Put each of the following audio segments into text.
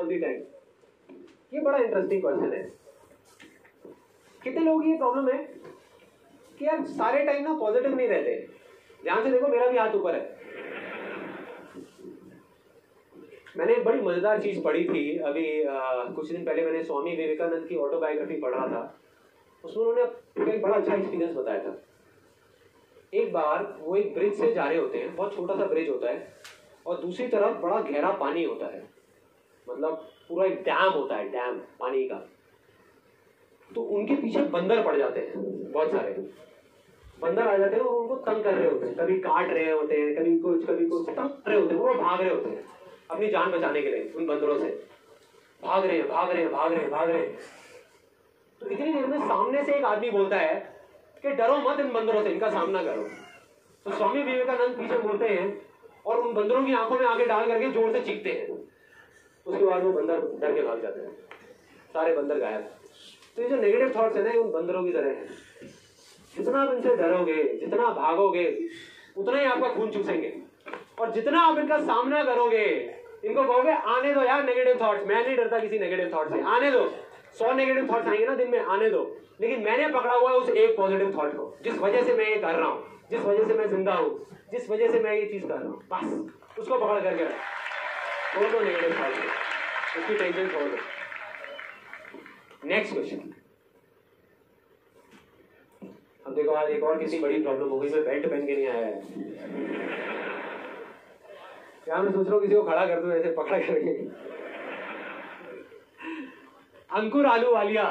All the time? ये बड़ा interesting question है। कितने लोगों की ये प्रॉब्लम है कि यार सारे टाइम ना पॉजिटिव नहीं रहते। ध्यान से देखो, मेरा भी हाथ ऊपर है। मैंने एक बड़ी मजेदार चीज पढ़ी थी अभी कुछ दिन पहले। मैंने स्वामी विवेकानंद की ऑटोबायोग्राफी पढ़ रहा था। उसमें उन्होंने एक बड़ा अच्छा एक्सपीरियंस बताया था। एक बार वो एक ब्रिज से जा रहे होते हैं, बहुत छोटा सा ब्रिज होता है, और दूसरी तरफ बड़ा गहरा पानी होता है, मतलब पूरा एक डैम होता है, डैम पानी का। तो उनके पीछे बंदर पड़ जाते हैं, बहुत सारे बंदर आ जाते हैं और उनको तंग कर रहे होते हैं, कभी काट रहे होते हैं, कभी कुछ तंग कर रहे होते हैं। वो भाग रहे होते हैं अपनी जान बचाने के लिए, उन बंदरों से भाग रहे हैं। तो इतनी देर में सामने से एक आदमी बोलता है कि डरो मत इन बंदरों से, इनका सामना करो। तो स्वामी विवेकानंद पीछे बोलते हैं और उन बंदरों की आंखों में आंखें डाल करके जोर से चीखते हैं। उसके बाद वो बंदर डर के भाग जाते हैं, सारे बंदर गायब। तो ये जो नेगेटिव थॉट्स है ना, उन बंदरों की तरह है। जितना आप इनसे डरोगे, जितना भागोगे, उतना ही आपका खून चूसेंगे। और जितना आप इनका सामना करोगे, इनको कहोगे आने दो यार नेगेटिव थॉट्स, मैं नहीं डरता किसी नेगेटिव थॉट से, आने दो। 100 नेगेटिव थॉट्स आएंगे ना दिन में, आने दो। लेकिन मैंने पकड़ा हुआ है उस एक पॉजिटिव थॉट को, जिस वजह से मैं ये कर रहा हूं, जिस वजह से मैं जिंदा हूं, जिस वजह से मैं ये चीज कर रहा हूं, बस उसको पकड़ करके छोड़ दो नेगेटिव थॉट, उसकी टेंशन छोड़ दो। Next question. अब देखो, आज एक और किसी बड़ी प्रॉब्लम हो गई, मैं बेल्ट पहन के नहीं आया है। क्या मैं सोच रहा हूँ किसी को खड़ा कर दूं ऐसे पकड़ा करके। अंकुर आलूवालिया,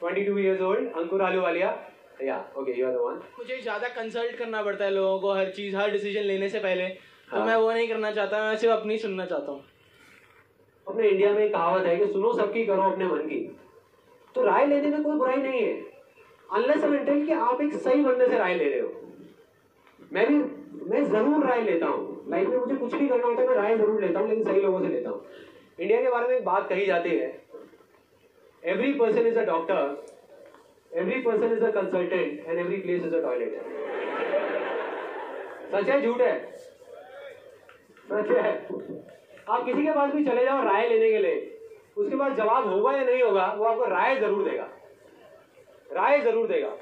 22 years old, अंकुर आलूवालिया। या okay, you are the one. मुझे ज़्यादा कंसल्ट करना पड़ता है लोगों को, हर चीज़, हर डिसीजन लेने से पहले। तो मैं वो नहीं करना चाहता, मैं सिर्फ अपनी सुनना चाहता हूँ। अपने इंडिया में एक कहावत है कि सुनो सबकी, करो अपने मन की। तो राय लेने में कोई बुराई नहीं है, अनलेस एंड अनटिल कि आप एक सही बंदे से राय ले रहे हो। मैं जरूर राय लेता हूँ लाइफ में, मुझे कुछ भी करना होता है मैं राय जरूर लेता हूँ, लेकिन सही लोगों से लेता हूँ। इंडिया के बारे में एक बात कही जाती है, every person is a doctor, every person is a consultant and every place is a toilet. सच है झूठ है? सच है। आप किसी के पास भी चले जाओ राय लेने के लिए, उसके पास जवाब होगा या नहीं होगा, वो आपको राय जरूर देगा, राय जरूर देगा।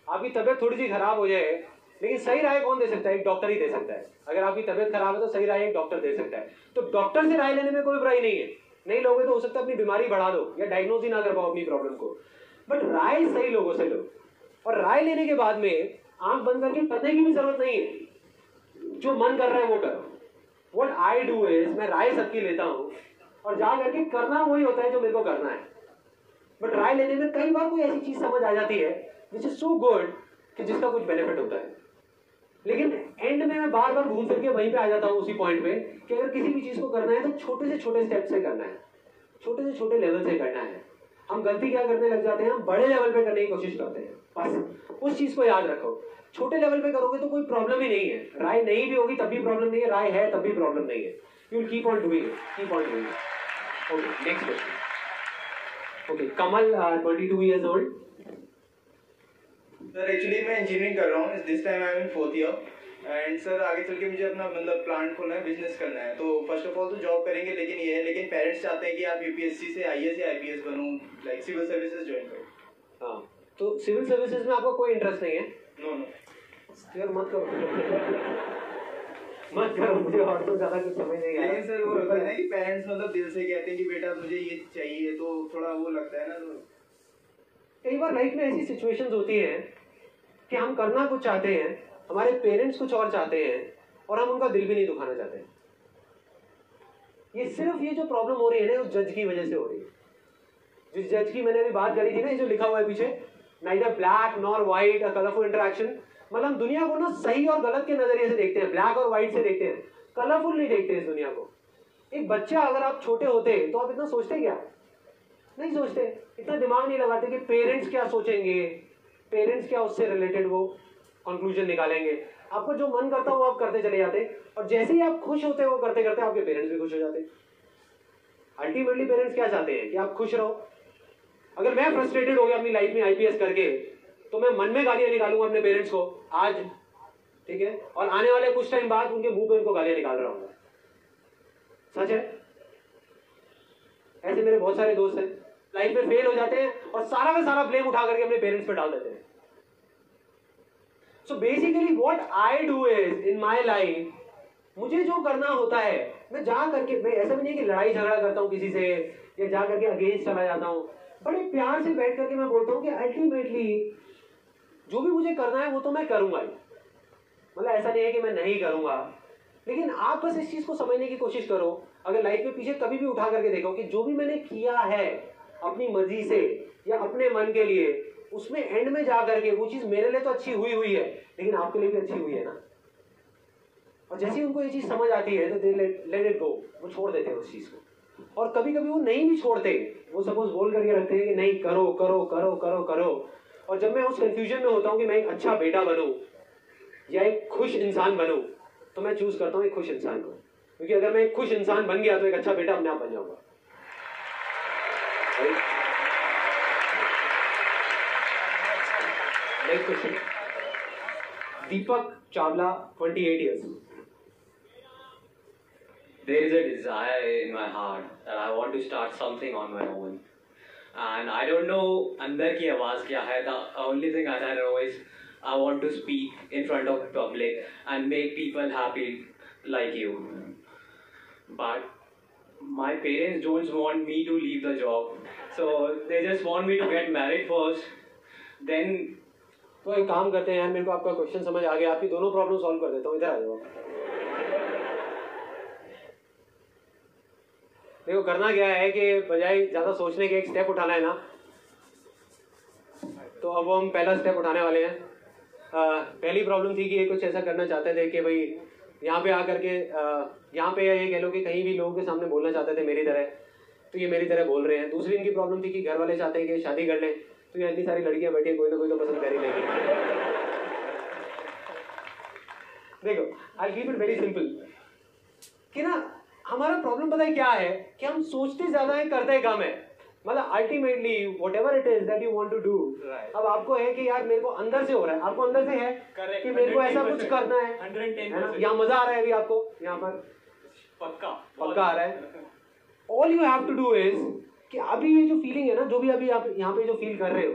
आपकी तबीयत थोड़ी सी खराब हो जाए, लेकिन सही राय कौन दे सकता है? एक डॉक्टर ही दे सकता है। अगर आपकी तबीयत खराब है तो सही राय एक डॉक्टर दे सकता है। तो डॉक्टर से राय लेने में कोई बुराई नहीं है। नहीं लोगे तो हो सकता है अपनी बीमारी बढ़ा दो या डायग्नोज ही ना कर पाओ अपनी प्रॉब्लम को, बट राय सही लोगों से लो। और राय लेने के बाद में आंख बंद करके करने की भी जरूरत नहीं है, जो मन कर रहा है वो करो। व्हाट आई डू इज, मैं राय सबकी लेता हूँ और जा करके करना वही होता है जो मेरे को करना है। बट राय लेने में कई बार कोई ऐसी चीज समझ आ जाती है विच इज सो गुड कि जिसका कुछ बेनिफिट होता है, लेकिन एंड में मैं बार बार घूम फिर के वहीं पे आ जाता हूँ उसी पॉइंट पे कि अगर किसी भी चीज को करना है तो छोटे से छोटे स्टेप से करना है, छोटे से छोटे लेवल से करना है। हम गलती क्या करने लग जाते हैं, हम बड़े लेवल पे करने की कोशिश करते हैं। बस उस चीज को याद रखो, छोटे लेवल पे करोगे तो कोई प्रॉब्लम ही नहीं है। राय नहीं भी होगी तब भी प्रॉब्लम नहीं है, राय है तब भी प्रॉब्लम नहीं है। You will keep on doing it, keep on doing it. Okay, next question. Okay, Kamal, 22 years old. Sir actually मैं इंजीनियरिंग कर रहा हूँ, this time I am in 4th year. And sir आगे चल के मुझे अपना मतलब प्लांट खोलना है, बिजनेस करना है। तो फर्स्ट ऑफ ऑल तो जॉब करेंगे, लेकिन ये है, लेकिन पेरेंट्स चाहते हैं कि आप यूपीएससी से आईएएस या आईपीएस बनो, लाइक सिविल सर्विसेज ज्वाइन करो। हाँ, तो सिविल सर्विसेज में आपको कोई इंटरेस्ट नहीं है? नो यार मत करो मत करो, मुझे और तो ज्यादा कुछ समझ नहीं आया। लेकिन सर वो होता है ना कि पेरेंट्स मतलब दिल से कहते हैं कि बेटा मुझे ये चाहिए, तो थोड़ा वो लगता है ना। तो कई बार लाइफ में ऐसी सिचुएशंस होती हैं कि हम करना कुछ चाहते हैं, हमारे पेरेंट्स कुछ और चाहते हैं और हम उनका दिल भी नहीं दुखाना चाहते। ये सिर्फ ये जो प्रॉब्लम हो रही है ना, उस जज की वजह से हो रही है। जिस जज की मैंने अभी बात करी थी ना, ये जो लिखा हुआ है पीछे, नाइदर ब्लैक नॉर व्हाइट, अ कलरफुल इंटरेक्शन। मतलब हम दुनिया को ना सही और गलत के नजरिए से देखते हैं, ब्लैक और व्हाइट से देखते हैं, कलरफुल नहीं देखते इस दुनिया को। एक बच्चा, अगर आप छोटे होते तो आप इतना सोचते क्या? नहीं सोचते, इतना दिमाग नहीं लगाते कि पेरेंट्स क्या सोचेंगे, पेरेंट्स क्या उससे रिलेटेड वो कंक्लूजन निकालेंगे। आपको जो मन करता हो वो आप करते चले जाते, और जैसे ही आप खुश होते वो करते करते आपके पेरेंट्स भी खुश हो जाते। अल्टीमेटली पेरेंट्स क्या चाहते हैं कि आप खुश रहो। अगर मैं फ्रस्ट्रेटेड हो गया अपनी लाइफ में आईपीएस करके, तो मैं मन में गालियां निकालूंगा अपने पेरेंट्स को आज, ठीक है, और आने वाले कुछ टाइम बाद उनके मुंह पे उनको गालियां निकाल रहा हूँ। सच है। मेरे बहुत सारे दोस्त हैं लाइफ में फेल हो जाते हैं और सारा का सारा ब्लेम उठा करके अपने पेरेंट्स पे डाल देते हैं। So basically what I do is in my life, मुझे जो करना होता है मैं जा करके, मैं ऐसा भी नहीं कि लड़ाई झगड़ा करता हूँ किसी से या जा करके अगेंस्ट चला जाता हूँ, बड़े प्यार से बैठ करके मैं बोलता हूँ कि अल्टीमेटली जो भी मुझे करना है वो तो मैं करूंगा ही। मतलब ऐसा नहीं है कि मैं नहीं करूंगा, लेकिन आप बस इस चीज को समझने की कोशिश करो। अगर लाइफ में पीछे कभी भी उठा करके देखो कि जो भी मैंने किया है अपनी मर्जी से या अपने मन के लिए, उसमें एंड में जा करके वो चीज मेरे लिए तो अच्छी हुई है, लेकिन आपके लिए भी अच्छी हुई है ना। और जैसे ही उनको ये चीज समझ आती है तो दे लेट इट गो, वो छोड़ देते हैं उस चीज को। और कभी कभी वो नहीं भी छोड़ते, वो सपोज बोल करके रखते हैं कि नहीं करो करो करो करो करो। और जब मैं उस कंफ्यूजन में होता हूँ कि मैं एक अच्छा बेटा बनूं या एक खुश इंसान बनूं, तो मैं चूज करता हूँ एक खुश इंसान को, क्योंकि अगर मैं एक खुश इंसान बन गया तो एक अच्छा बेटा अपने आप बन जाऊंगा। Next question, Deepak Chawla, 28 years. There is a desire in my heart that I want to start something on my own. And I don't know अंदर की आवाज़ क्या है. The only thing that I know is I want to speak in front of public and make people happy like you. But my parents don't want me to leave the job. So they just want me to get married first. Then तो एक काम करते हैं यार, मेरे को आपका question समझ आ गया, आपकी दोनों प्रॉब्लम सॉल्व कर देता हूँ, इधर आ जाओ। देखो करना क्या है कि बजाय ज़्यादा सोचने के एक स्टेप उठाना है ना, तो अब हम पहला स्टेप उठाने वाले हैं। पहली प्रॉब्लम थी कि ये कुछ ऐसा करना चाहते थे कि भाई यहाँ पे आकर के यहाँ पे ये कह लो कि कहीं भी लोगों के सामने बोलना चाहते थे मेरी तरह, तो ये मेरी तरह बोल रहे हैं। दूसरी इनकी प्रॉब्लम थी कि घर वाले चाहते हैं कि शादी कर लें, तो ये इतनी सारी लड़कियां बैठी हैं, कोई ना कोई तो पसंद कर ही लेंगे। देखो I keep it very simple कि ना हमारा प्रॉब्लम पता है क्या है कि हम सोचते ज्यादा है, करते कम है। मतलब ultimately whatever it is that you want to do, अब आपको है कि यार मेरे को अंदर से हो रहा है, आपको अंदर से है कि मेरे को ऐसा कुछ करना है, 110%। यहाँ मजा आ रहा है अभी आपको, यहाँ पर पक्का आ रहा है। All you have to do is कि अभी ये जो फीलिंग है ना, जो भी अभी आप यहाँ पे जो फील कर रहे हो,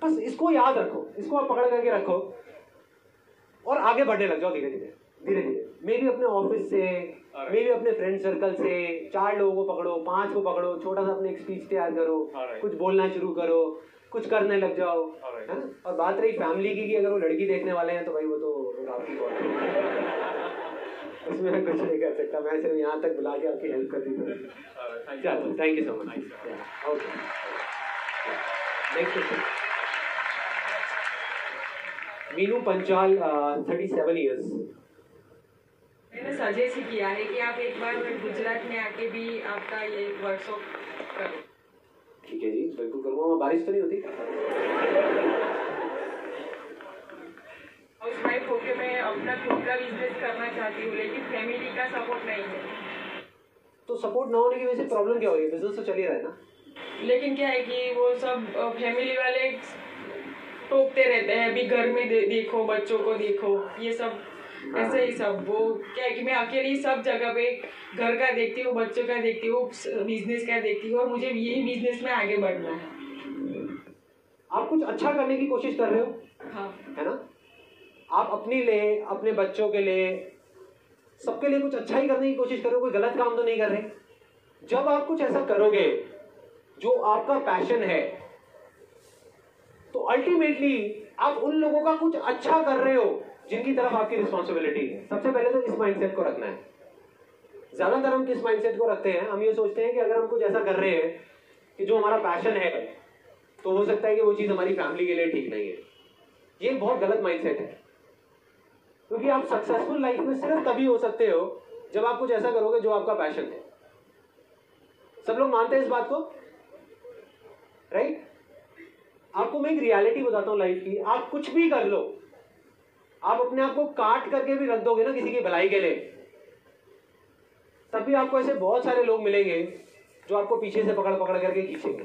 बस इसको याद रखो, इसको आप पकड़ करके रखो और आगे बढ़ने लग जाओ धीरे धीरे धीरे धीरे। मे भी अपने ऑफिस से, मे भी अपने फ्रेंड सर्कल से 4 लोगों को पकड़ो, 5 को पकड़ो, छोटा सा अपने एक स्पीच तैयार करो, कुछ बोलना शुरू करो, कुछ करने लग जाओ, है ना। और बात रही फैमिली की कि अगर वो लड़की देखने वाले हैं तो भाई वो तो आपकी बात है, उसमें मैं कुछ नहीं कर सकता, मैं सिर्फ यहाँ तक बुला के आपकी हेल्प कर दी। चलो thank you so much. Okay next question, Meenu Panchal, 37 years. मैंने सजेस्ट किया है कि आप एक बार गुजरात में आके भी आपका ये वर्कशॉप करो। ठीक है जी, बिल्कुल करूँगा। वहाँ बारिश तो नहीं होती? हाउस वाइफ होके मैं अपना खुद का बिजनेस करना चाहती हूँ, लेकिन फैमिली का सपोर्ट नहीं है। तो सपोर्ट ना होने की वजह से प्रॉब्लम क्या हो रही है? बिजनेस तो चल ही रहा है ना। लेकिन क्या है कि वो सब फैमिली वाले टोकते रहते हैं, अभी घर में देखो, बच्चों को देखो, ये सब ऐसे ही सब। वो क्या है कि मैं अकेली सब जगह पे घर का देखती हूँ, बच्चों का देखती हूँ, बिजनेस का देखती हूँ, और मुझे यही बिजनेस में आगे बढ़ना है। आप कुछ अच्छा करने की कोशिश कर रहे हो, हाँ, है ना। आप अपने लिए, अपने बच्चों के लिए, सबके लिए कुछ अच्छा ही करने की कोशिश करो, कोई गलत काम तो नहीं कर रहे। जब आप कुछ ऐसा करोगे जो आपका पैशन है, तो अल्टीमेटली आप उन लोगों का कुछ अच्छा कर रहे हो जिनकी तरफ आपकी रिस्पॉन्सिबिलिटी है। सबसे पहले तो इस माइंडसेट को रखना है। ज्यादातर हम किस माइंडसेट को रखते हैं, हम ये सोचते हैं कि अगर हम कुछ ऐसा कर रहे हैं कि जो हमारा पैशन है, तो हो सकता है कि वो चीज हमारी फैमिली के लिए ठीक नहीं है। ये बहुत गलत माइंडसेट है, क्योंकि आप सक्सेसफुल लाइफ में सिर्फ तभी हो सकते हो जब आप कुछ ऐसा करोगे जो आपका पैशन है। सब लोग मानते हैं इस बात को, राइट? आपको मैं एक रियलिटी बताता हूँ लाइफ की। आप कुछ भी कर लो, आप अपने आप को काट करके भी रख दोगे ना किसी की भलाई के लिए, तब भी आपको ऐसे बहुत सारे लोग मिलेंगे जो आपको पीछे से पकड़ पकड़ करके खींचेंगे।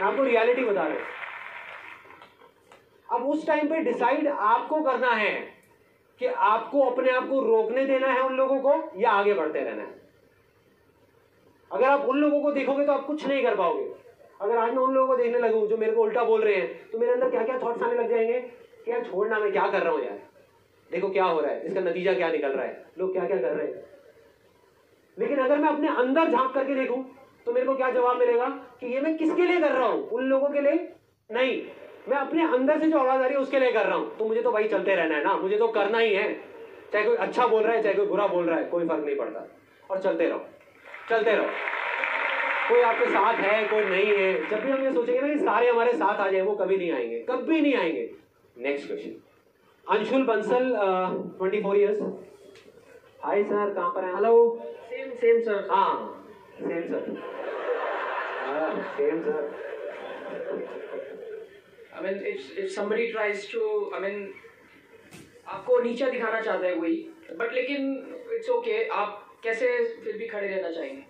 मैं आपको रियलिटी बता रहा हूं। अब उस टाइम पे डिसाइड आपको करना है कि आपको अपने आप को रोकने देना है उन लोगों को या आगे बढ़ते रहना है। अगर आप उन लोगों को देखोगे तो आप कुछ नहीं कर पाओगे। अगर आज मैं उन लोगों को देखने लगूं जो मेरे को उल्टा बोल रहे हैं, तो मेरे अंदर क्या क्या थॉट्स आने लग जाएंगे कि यार छोड़ना, मैं क्या कर रहा हूँ यार, देखो क्या हो रहा है, इसका नतीजा क्या निकल रहा है, लोग क्या क्या कर रहे हैं। लेकिन अगर मैं अपने अंदर झांक करके देखूं तो मेरे को क्या जवाब मिलेगा कि ये मैं किसके लिए कर रहा हूं, उन लोगों के लिए नहीं, मैं अपने अंदर से जो आवाज आ रही है उसके लिए कर रहा हूं। तो मुझे तो भाई चलते रहना है ना, मुझे तो करना ही है, चाहे कोई अच्छा बोल रहा है चाहे कोई बुरा बोल रहा है, कोई फर्क नहीं पड़ता। और चलते रहो, चलते रहो। कोई आपके साथ है कोई नहीं है, जब भी हम ये सोचेंगे ना कि सारे हमारे साथ आ जाए, वो कभी नहीं आएंगे, कभी नहीं आएंगे। Next question, Anshul Bansal, 24 years. Hi sir, कहाँ पर हैं? Hello, same sir. हाँ same sir, same sir. I mean, if somebody tries to, I mean, आपको नीचा दिखाना चाहता है कोई, बट लेकिन इट्स ओके, आप कैसे फिर भी खड़े रहना चाहेंगे?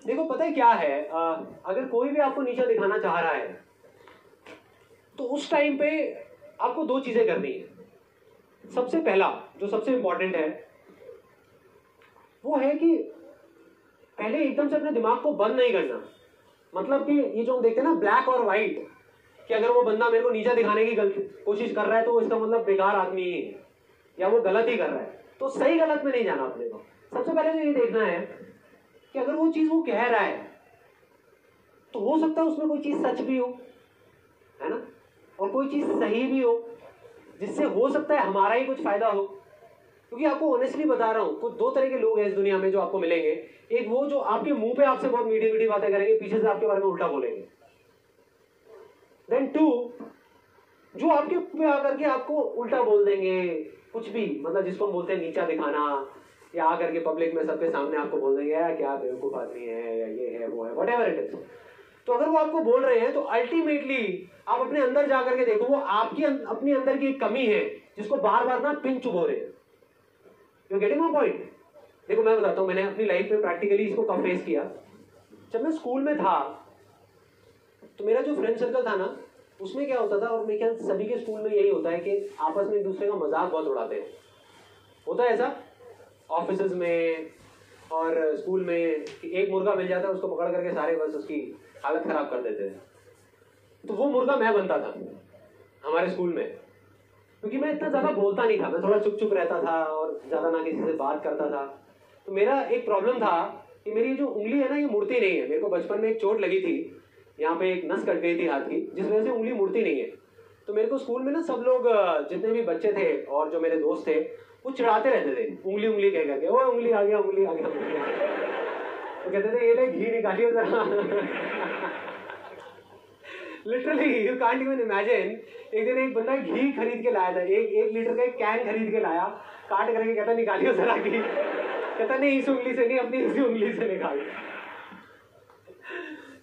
देखो पता है क्या है, अगर कोई भी आपको नीचा दिखाना चाह रहा है तो उस टाइम पे आपको दो चीजें करनी है। सबसे पहला जो सबसे इंपॉर्टेंट है वो है कि पहले एकदम से अपने दिमाग को बंद नहीं करना। मतलब कि ये जो हम देखते हैं ना ब्लैक और व्हाइट, कि अगर वो बंदा मेरे को नीचा दिखाने की कोशिश कर रहा है तो वो इसका मतलब बेकार आदमी ही है या वो गलत ही कर रहा है। तो सही गलत में नहीं जाना अपने को। सबसे पहले तो ये देखना है कि अगर वो चीज वो कह रहा है तो हो सकता है उसमें कोई चीज सच भी हो, है ना, और कोई चीज सही भी हो, जिससे हो सकता है हमारा ही कुछ फायदा हो। क्योंकि आपको ऑनेस्टली बता रहा हूं, कुछ दो तरह के लोग हैं इस दुनिया में जो आपको मिलेंगे। एक वो जो आपके मुंह पे आपसे बहुत मीठी मीठी बातें करेंगे, पीछे से आपके बारे में उल्टा बोलेंगे। देन टू, जो आपके मुंह पे आकर के आपको उल्टा बोल देंगे कुछ भी, मतलब जिसको हम बोलते हैं नीचा दिखाना, या आकर के पब्लिक में सबके सामने आपको बोल देंगे यार क्या बेवकूफ आदमी है, या ये है वो है, व्हाटएवर इट इज। तो अगर वो आपको बोल रहे हैं तो अल्टीमेटली आप अपने अंदर जाकर के देखो, वो आपकी अपनी अंदर की एक कमी है जिसको बार बार ना पिन चुभो रहे हैं। You getting my point? देखो मैं बताता हूँ, मैंने अपनी लाइफ में प्रैक्टिकली इसको कब फेस किया। जब मैं स्कूल में था तो मेरा जो फ्रेंड सर्कल था ना, उसमें क्या होता था, और मेरे ख्याल सभी के स्कूल में यही होता है कि आपस में एक दूसरे का मजाक बहुत उड़ाते हैं। होता है ऐसा ऑफिस में और स्कूल में कि एक मुर्गा मिल जाता है, उसको पकड़ करके सारे बस उसकी हालत खराब कर देते हैं। तो वो मुर्गा मैं बनता था हमारे स्कूल में, क्योंकि मैं इतना ज्यादा बोलता नहीं था, मैं थोड़ा चुप चुप रहता था और ज्यादा ना किसी से बात करता था। तो मेरा एक प्रॉब्लम था कि मेरी जो उंगली है ना ये मुड़ती नहीं है। मेरे को बचपन में एक चोट लगी थी, यहाँ पे एक नस कट गई थी हाथ की, जिस वजह से उंगली मुड़ती नहीं है। तो मेरे को स्कूल में ना सब लोग, जितने भी बच्चे थे और जो मेरे दोस्त थे, वो चिढ़ाते रहते थे उंगली उंगली कह करके, वो उंगली आ गया उंगली आ गया उंगली आ गया। तो कहते थे ये ले घी निकालिए जरा। Literally you can't even imagine. एक दिन एक बंदा घी खरीद के लाया था, एक लीटर का एक कैन खरीद के लाया, काट करके कहता निकालिए जरा घी। कहता नहीं इस उंगली से नहीं, अपनी इसी उंगली से निकाल।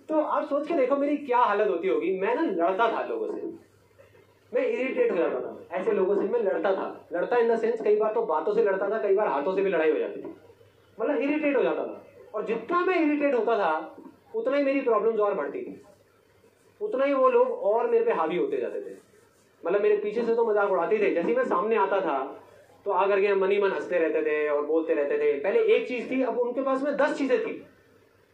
तो आप सोच के देखो मेरी क्या हालत होती होगी। मैं ना लड़ता था लोगों से, मैं इरिटेट हो जाता था ऐसे लोगों से, मैं लड़ता था। लड़ता इन द सेंस कई बार तो बातों से लड़ता था, कई बार हाथों से भी लड़ाई हो जाती थी, मतलब इरिटेट हो जाता था। और जितना मैं इरिटेट होता था उतना ही मेरी प्रॉब्लम्स और बढ़ती थी, उतना ही वो लोग और मेरे पे हावी होते जाते थे। मतलब मेरे पीछे से तो मजाक उड़ाते थे, जैसे ही मैं सामने आता था तो आकर के मन ही मन हंसते रहते थे और बोलते रहते थे। पहले एक चीज थी, अब उनके पास में 10 चीजें थी,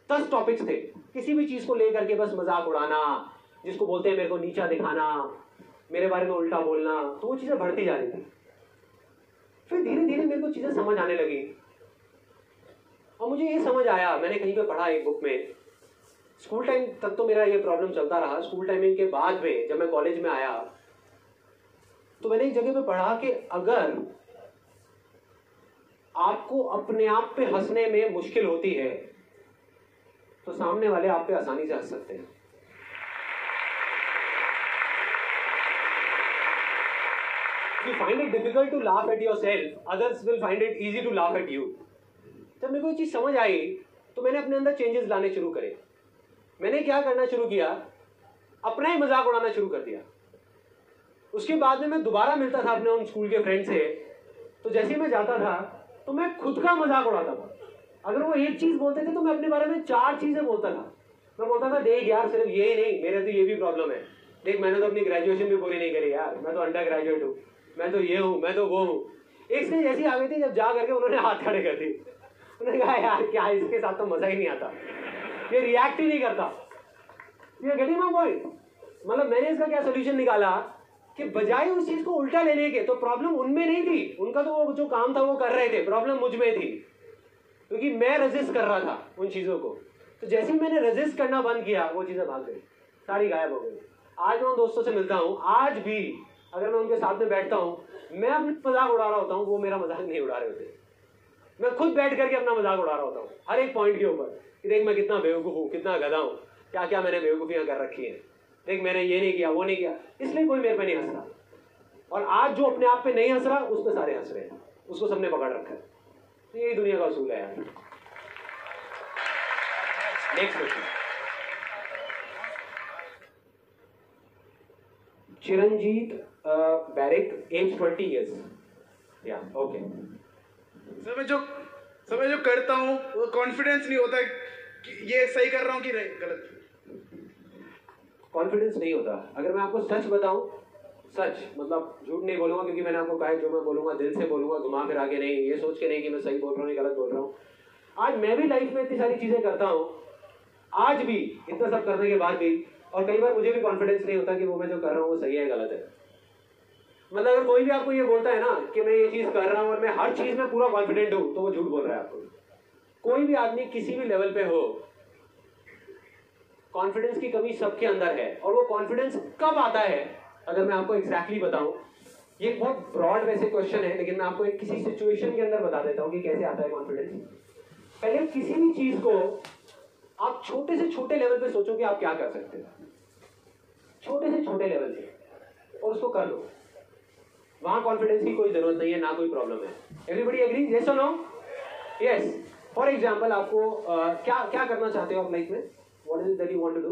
10 टॉपिक्स थे। किसी भी चीज को लेकर के बस मजाक उड़ाना, जिसको बोलते हैं मेरे को नीचा दिखाना, मेरे बारे में उल्टा बोलना, तो वो चीजें बढ़ती जा रही थी। फिर धीरे धीरे मेरे को चीजें समझ आने लगी और मुझे ये समझ आया, मैंने कहीं पे पढ़ा एक बुक में। स्कूल टाइम तक तो मेरा ये प्रॉब्लम चलता रहा। स्कूल टाइमिंग के बाद में जब मैं कॉलेज में आया तो मैंने एक जगह पे पढ़ा कि अगर आपको अपने आप पे हंसने में मुश्किल होती है तो सामने वाले आप पे आसानी से हंस सकते हैं। If you find it difficult to laugh at yourself, others will find it easy to laugh at you. जब मेरे को ये चीज समझ आई तो मैंने अपने अंदर चेंजेस लाने शुरू करे। मैंने क्या करना शुरू किया, अपना ही मजाक उड़ाना शुरू कर दिया। उसके बाद में मैं दोबारा मिलता था अपने उन स्कूल के फ्रेंड से, तो जैसे ही मैं जाता था तो मैं खुद का मजाक उड़ाता था। अगर वो एक चीज बोलते थे तो मैं अपने बारे में 4 चीजें बोलता था। मैं बोलता था देख यार सिर्फ ये ही नहीं, मेरे तो ये भी प्रॉब्लम है, देख मैंने तो अपनी ग्रेजुएशन भी पूरी नहीं करी यार, मैं तो अंडर ग्रेजुएट हूँ, मैं तो ये हूँ, मैं तो वो हूँ। एक स्टेज ऐसी आ गई थी जब जा करके उन्होंने हाथ खड़े कर दिए। उन्होंने कहा यार क्या इसके साथ तो मजा ही नहीं आता। ये रिएक्ट ही नहीं करता। ये गेटिंग माय पॉइंट? मतलब मैंने इसका क्या सोल्यूशन निकाला कि बजाय उस चीज को उल्टा लेने के, तो प्रॉब्लम उनमें नहीं थी, उनका तो वो जो काम था वो कर रहे थे, प्रॉब्लम मुझ में थी क्योंकि मैं रेजिस्ट कर रहा था उन चीजों को। तो जैसे ही मैंने रेजिस्ट करना बंद किया वो चीजें भाग गई, सारी गायब हो गई। आज मैं उन दोस्तों से मिलता हूँ, आज भी अगर मैं उनके साथ में बैठता हूँ, मैं अपना मजाक उड़ा रहा होता हूँ, वो मेरा मजाक नहीं उड़ा रहे होते। मैं खुद बैठ करके अपना मजाक उड़ा रहा होता हूँ हर एक पॉइंट के ऊपर कि देख मैं कितना बेवकूफ़ हूँ, कितना गधा हूँ, क्या क्या मैंने बेवकूफ़ियाँ कर रखी हैं, देख मैंने ये नहीं किया, वो नहीं किया, इसलिए कोई मेरे पे नहीं हंस रहा। और आज जो अपने आप पे नहीं हंस रहा, उस पर सारे हंस रहे हैं, उसको सबने पकड़ रखा है। तो यही दुनिया का असूल है यार। Next question, Chiranjit Barik, age 20 years। या ओके। सर मैं जो करता हूँ वो कॉन्फिडेंस नहीं होता कि ये सही कर रहा हूँ कि गलत। कॉन्फिडेंस नहीं होता। अगर मैं आपको सच बताऊं, सच मतलब झूठ नहीं बोलूंगा, क्योंकि मैंने आपको कहा है जो मैं बोलूंगा दिल से बोलूंगा, घुमा फिरा के नहीं, ये सोच के नहीं कि मैं सही बोल रहा हूँ या गलत बोल रहा हूँ। आज मैं भी लाइफ में इतनी सारी चीजें करता हूँ, आज भी इतना सब करने के बाद भी, और कई बार मुझे भी कॉन्फिडेंस नहीं होता कि वो मैं जो कर रहा हूँ वो सही है गलत है। मतलब अगर कोई भी आपको ये बोलता है ना कि मैं ये चीज कर रहा हूँ और मैं हर चीज में पूरा कॉन्फिडेंट हूँ, तो वो झूठ बोल रहा है आपको। कोई भी आदमी किसी भी लेवल पे हो, कॉन्फिडेंस की कमी सबके अंदर है। और वो कॉन्फिडेंस कब आता है, अगर मैं आपको एग्जैक्टली बताऊं, ये बहुत ब्रॉड वैसे क्वेश्चन है, लेकिन मैं आपको एक किसी सिचुएशन के अंदर बता देता हूं कि कैसे आता है कॉन्फिडेंस। पहले किसी भी चीज को आप छोटे से छोटे लेवल पे सोचो कि आप क्या कर सकते हो, छोटे से छोटे लेवल से, और उसको कर लो। वहां कॉन्फिडेंस की कोई जरूरत नहीं है, ना कोई प्रॉब्लम है। Everybody agree? यस और नो? यस। फॉर एग्जाम्पल आपको क्या करना चाहते हो आप लाइफ में? What is it that you want to do?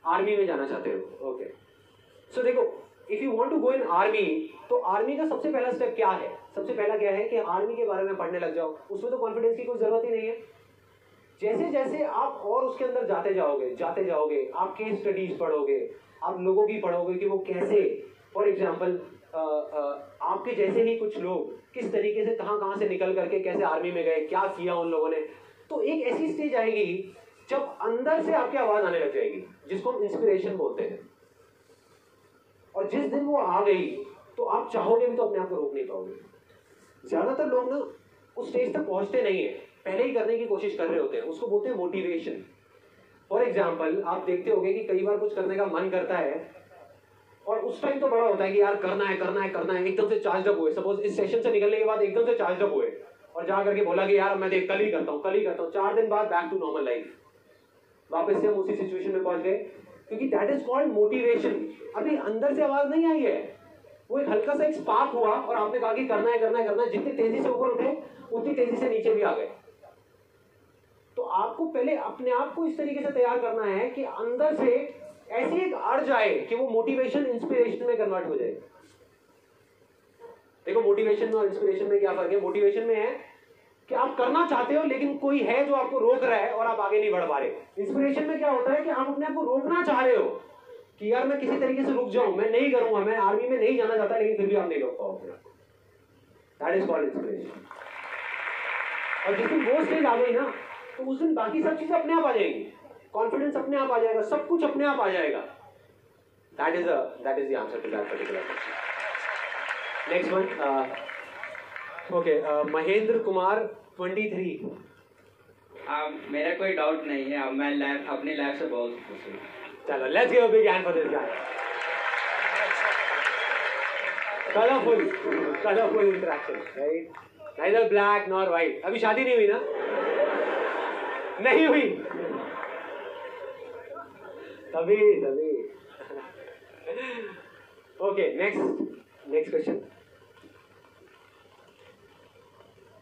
Army में जाना चाहते हो, ओके। सो देखो, if you want to go in army, तो आर्मी का सबसे पहला स्टेप क्या है? सबसे पहला क्या है कि आर्मी के बारे में पढ़ने लग जाओ। उसमें तो कॉन्फिडेंस की कोई जरूरत ही नहीं है। जैसे जैसे आप और उसके अंदर जाते जाओगे, आप केस स्टडीज पढ़ोगे, आप लोगों की पढ़ोगे कि वो कैसे, फॉर एग्जाम्पल आपके जैसे ही कुछ लोग किस तरीके से कहाँ से निकल करके कैसे आर्मी में गए, क्या किया उन लोगों ने। तो एक ऐसी स्टेज आएगी जब अंदर से आपकी आवाज आने लग जाएगी, जिसको हम इंस्पिरेशन बोलते हैं। और जिस दिन वो आ गई, तो आप चाहोगे भी तो अपने आप को रोक नहीं पाओगे। ज्यादातर लोग ना उस स्टेज तक पहुंचते नहीं है, पहले ही करने की कोशिश कर रहे होते हैं। उसको बोलते हैं मोटिवेशन। फॉर एग्जाम्पल आप देखते होंगे कि कई बार कुछ करने का मन करता है, और उस टाइम तो बड़ा होता है कि यार करना है, एकदम से चार्ज अप हुए। सपोज इस सेशन से निकलने के बाद एकदम से चार्ज अप हुए और जा करके बोला कि यार मैं देख कल ही करता हूँ। 4 दिन बाद बैक टू नॉर्मल लाइफ, वापस से हम उसी सिचुएशन में पहुंच गए, क्योंकि दैट इज कॉल्ड मोटिवेशन। अभी अंदर से आवाज नहीं आई है, वो एक हल्का सा एक स्पार्क हुआ और आपने कहा कि करना है। जितनी तेजी से ऊपर उठे उतनी तेजी से नीचे भी आ गए। तो आपको पहले अपने आप को इस तरीके से तैयार करना है कि अंदर से ऐसी एक अर्ज आए कि वो मोटिवेशन इंस्पिरेशन में कन्वर्ट हो जाए। देखो मोटिवेशन में और इंस्पिरेशन में क्या फर्क है? मोटिवेशन में है कि आप करना चाहते हो, लेकिन कोई है जो आपको रोक रहा है और आप आगे नहीं बढ़ पा रहे। इंस्पिरेशन में क्या होता है कि आप अपने आप को रोकना चाह रहे हो कि यार मैं किसी तरीके से रुक जाऊं, मैं नहीं करूंगा, मैं आर्मी में नहीं जाना चाहता, लेकिन फिर भी आप नहीं रोक पाओगे। That is called inspiration. और जिस दिन वो स्टेज आ गई ना, तो उस दिन बाकी सब चीजें अपने आप आ जाएंगी। कॉन्फिडेंस अपने आप आ जाएगा, सब कुछ अपने आप आ जाएगा। That is the answer to that particular question. Next one, okay, Mahendra Kumar 23। मेरा कोई डाउट नहीं है, अब मैं अपने लाइफ से बहुत खुश हूँ। चलो let's give a big hand for this guy. Colourful interaction, right? Neither black nor white. अभी शादी नहीं हुई ना? नहीं हुई? तभी okay, next question.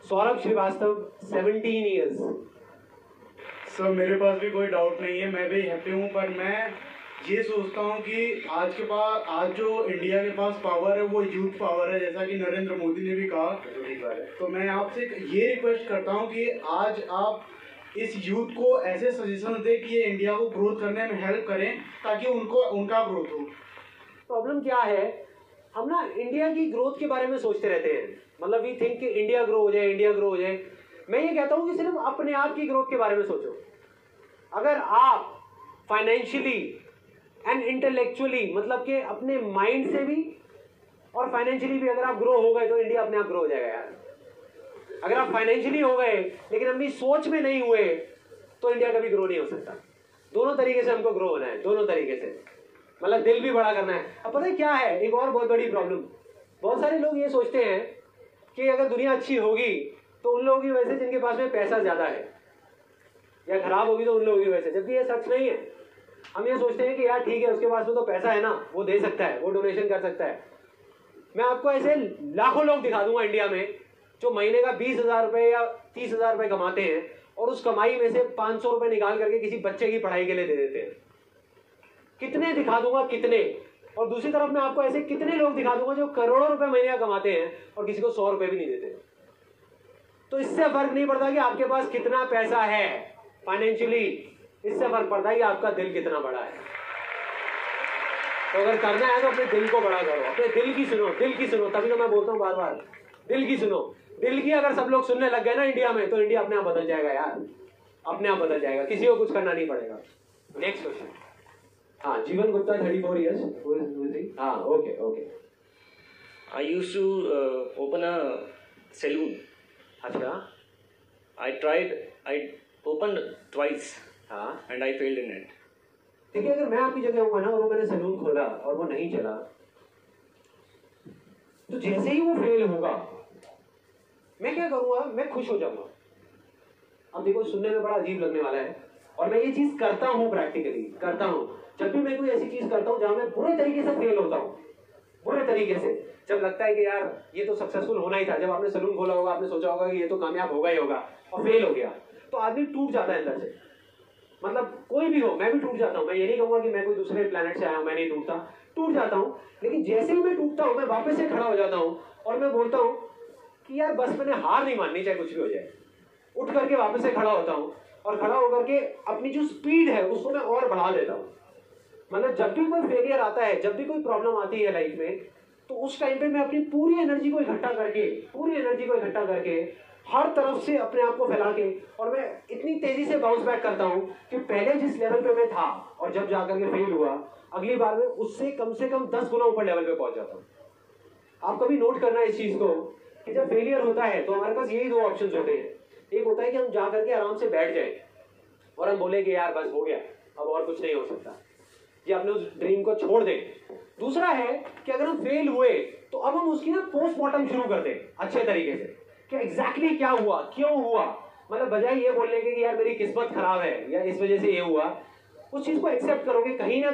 Saurabh Srivastava 17 years। Sir मेरे पास भी कोई डाउट नहीं है, मैं भी हैप्पी हूँ, पर मैं ये सोचता हूँ कि आज जो इंडिया के पास पावर है वो यूथ पावर है, जैसा कि नरेंद्र मोदी ने भी कहा। तो मैं आपसे ये रिक्वेस्ट करता हूँ कि आज आप इस यूथ को ऐसे सजेशन दें कि ये इंडिया को ग्रोथ करने में हेल्प करें, ताकि उनका ग्रोथ हो। प्रॉब्लम क्या है, हम ना इंडिया की ग्रोथ के बारे में सोचते रहते हैं। मतलब वी थिंक कि इंडिया ग्रो हो जाए, मैं ये कहता हूं कि सिर्फ अपने आप की ग्रोथ के बारे में सोचो। अगर आप फाइनेंशियली एंड इंटेलेक्चुअली, मतलब कि अपने माइंड से भी और फाइनेंशियली भी अगर आप ग्रो हो गए तो इंडिया अपने आप ग्रो हो जाएगा यार। अगर आप फाइनेंशियली हो गए लेकिन अपनी सोच में नहीं हुए तो इंडिया कभी ग्रो नहीं हो सकता। दोनों तरीके से हमको ग्रो होना है, दोनों तरीके से, मतलब दिल भी बड़ा करना है। अब पता है क्या है, एक और बहुत बड़ी प्रॉब्लम, बहुत सारे लोग ये सोचते हैं कि अगर दुनिया अच्छी होगी तो उन लोगों की वजह से जिनके पास में पैसा ज्यादा है, या खराब होगी तो उन लोगों की वजह से, जबकि ये सच नहीं है। हम ये सोचते हैं कि यार ठीक है उसके पास में तो पैसा है ना, वो दे सकता है, वो डोनेशन कर सकता है। मैं आपको ऐसे लाखों लोग दिखा दूंगा इंडिया में जो महीने का 20,000 रुपए या 30,000 रुपए कमाते हैं और उस कमाई में से 500 रुपए निकाल करके किसी बच्चे की पढ़ाई के लिए दे देते हैं। कितने दिखा दूंगा, कितने। और दूसरी तरफ मैं आपको ऐसे कितने लोग दिखा दूंगा जो करोड़ों रुपए महीने का कमाते हैं और किसी को 100 रुपए भी नहीं देते। तो इससे फर्क नहीं पड़ता कि आपके पास कितना पैसा है फाइनेंशियली, इससे फर्क पड़ता है कि आपका दिल कितना बड़ा है। तो अगर करना है तो अपने दिल को बड़ा करो, अपने दिल की सुनो, दिल की सुनो। तभी तो मैं बोलता हूँ बार बार, दिल की सुनो। दिल की अगर सब लोग सुनने लग गए ना इंडिया में, तो इंडिया अपने आप बदल जाएगा यार, अपने आप बदल जाएगा, किसी को कुछ करना नहीं पड़ेगा। Next question. हाँ, जीवन गुप्ता 34 years। हाँ, okay okay. I used to open a saloon. अच्छा, I opened twice हाँ, and I failed in it. देखिए अगर मैं आपकी जगह हूँ ना और वो मैंने सैलून खोला और वो नहीं चला, तो जैसे ही वो फेल होगा मैं क्या करूंगा, मैं खुश हो जाऊंगा। अब देखो सुनने में बड़ा अजीब लगने वाला है और मैं ये चीज करता हूँ, प्रैक्टिकली करता हूँ। जब भी मैं कोई ऐसी चीज करता हूँ जहां मैं बुरे तरीके से फेल होता हूँ, बुरे तरीके से, जब लगता है कि यार ये तो सक्सेसफुल होना ही था, जब आपने सैलून खोला होगा आपने सोचा होगा कि ये तो कामयाब होगा ही होगा और फेल हो गया, तो आदमी टूट जाता है अंदर से। मतलब कोई भी हो, मैं भी टूट जाता हूँ। मैं ये नहीं कहूंगा कि मैं कोई दूसरे प्लेनेट से आया हूँ, मैं नहीं टूटता, टूट जाता हूँ। लेकिन जैसे ही मैं टूटता हूँ मैं वापस से खड़ा हो जाता हूँ और मैं बोलता हूँ कि यार बस मैंने हार नहीं माननी, चाहे कुछ भी हो जाए। उठ करके वापस से खड़ा होता हूँ और खड़ा होकर के अपनी जो स्पीड है उसको मैं और बढ़ा देता हूँ। मतलब जब भी कोई फेलियर आता है, जब भी कोई प्रॉब्लम आती है लाइफ में, तो उस टाइम पे मैं अपनी पूरी एनर्जी को इकट्ठा करके हर तरफ से अपने आप को फैला के, और मैं इतनी तेजी से बाउंस बैक करता हूँ कि पहले जिस लेवल पे मैं था और जब जाकर के फेल हुआ, अगली बार में उससे कम से कम 10 गुना ऊपर लेवल पे पहुंच जाता हूँ। आप कभी नोट करना इस चीज को कि जब फेलियर होता है तो हमारे पास यही 2 ऑप्शन होते हैं। एक होता है कि हम जा करके आराम से बैठ जाए और हम बोले कि यार बस हो गया, अब और कुछ नहीं हो सकता, या अपने उस ड्रीम को छोड़ दें। दूसरा है कि अगर हम फेल हुए तो अब हम उसकी ना पोस्टमार्टम शुरू कर दें अच्छे तरीके से कि एग्जैक्टली क्या हुआ, क्यों हुआ। मतलब बजाय ये बोलने के कि यार मेरी किस्मत खराब है या इस वजह से ये हुआ, उस चीज को एक्सेप्ट करोगे कहीं ना